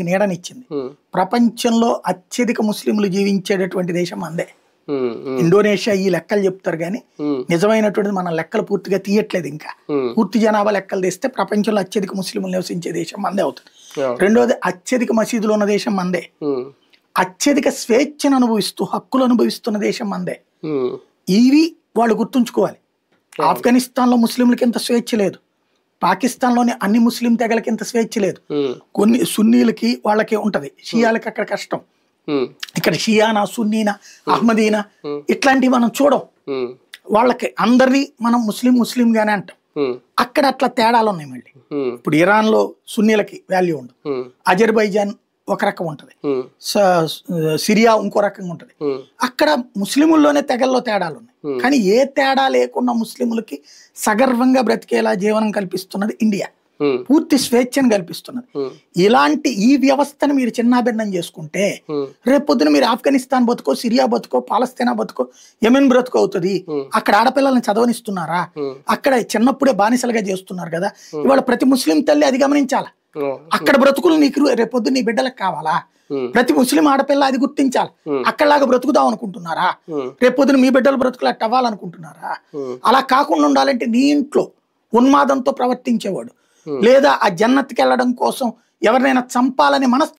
నీడనిచ్చింది. ప్రపంచంలో అత్యధిక ముస్లింలు జీవించేటటువంటి దేశం మందే. ఇండోనేషియా ఈ లెక్కలు చెప్తారు కానీ నిజమైనటువంటిది మన లెక్కలు పూర్తిగా తీయట్లేదు. ఇంకా పూర్తి జనాభా లెక్కలు తీస్తే ప్రపంచంలో అత్యధిక ముస్లింలు నివసించే దేశం మందే అవుతుంది. రెండోది అత్యధిక మసీదులు ఉన్న దేశం మందే. అత్యధిక స్వేచ్ఛను అనుభవిస్తూ హక్కులు అనుభవిస్తున్న దేశం మందే. ఇవి వాళ్ళు గుర్తుంచుకోవాలి. ఆఫ్ఘనిస్తాన్ లో ముస్లింలకి ఇంత స్వేచ్ఛ లేదు, పాకిస్తాన్ లోని అన్ని ముస్లిం తెగలకి ఇంత స్వేచ్ఛ లేదు. కొన్ని సున్నీలకి వాళ్ళకి ఉంటది, షియాలకి అక్కడ కష్టం. ఇక్కడ షియానా సున్నీనా అహ్మదీనా ఇట్లాంటివి మనం చూడం. వాళ్ళకి అందరినీ మనం ముస్లిం గానే అంటాం. అక్కడ అట్లా తేడాలు ఉన్నాయి. మళ్ళీ ఇప్పుడు ఇరాన్ లో సున్నీలకి వాల్యూ ఉండదు, అజర్బైజాన్ ఒక రకం ఉంటది, సిరియా ఇంకో రకంగా ఉంటది. అక్కడ ముస్లిముల్లోనే తెగల్లో తేడాలు ఉన్నాయి. కానీ ఏ తేడా లేకుండా ముస్లింలకి సగర్వంగా బ్రతికేలా జీవనం కల్పిస్తున్నది ఇండియా, పూర్తి స్వేచ్ఛను కల్పిస్తున్నది. ఇలాంటి ఈ వ్యవస్థను మీరు చిన్నాభిన్నం చేసుకుంటే రేపొద్దున మీరు ఆఫ్ఘనిస్తాన్ బతుకో, సిరియా బతుకో, పాలస్తీనా బతుకో, యెమెన్ బ్రతుకో అవుతుంది. అక్కడ ఆడపిల్లల్ని చదవనిస్తున్నారా? అక్కడ చిన్నప్పుడే బానిసలుగా చేస్తున్నారు కదా. ఇవాళ ప్రతి ముస్లిం తల్లి అది గమనించాలా. అక్కడ బ్రతుకులు నీకు రేపొద్దు నీ బిడ్డలకు కావాలా? ప్రతి ముస్లిం ఆడపిల్ల అది గుర్తించాలి. అక్కడలాగా బ్రతుకుదాం అనుకుంటున్నారా? రేపొద్దున మీ బిడ్డల బ్రతుకులు అట్ట అవ్వాలనుకుంటున్నారా? అలా కాకుండా ఉండాలంటే నీ ఇంట్లో ఉన్మాదంతో ప్రవర్తించేవాడు లేదా ఆ జన్నత్కి వెళ్ళడం కోసం ఎవరినైనా చంపాలని మనసు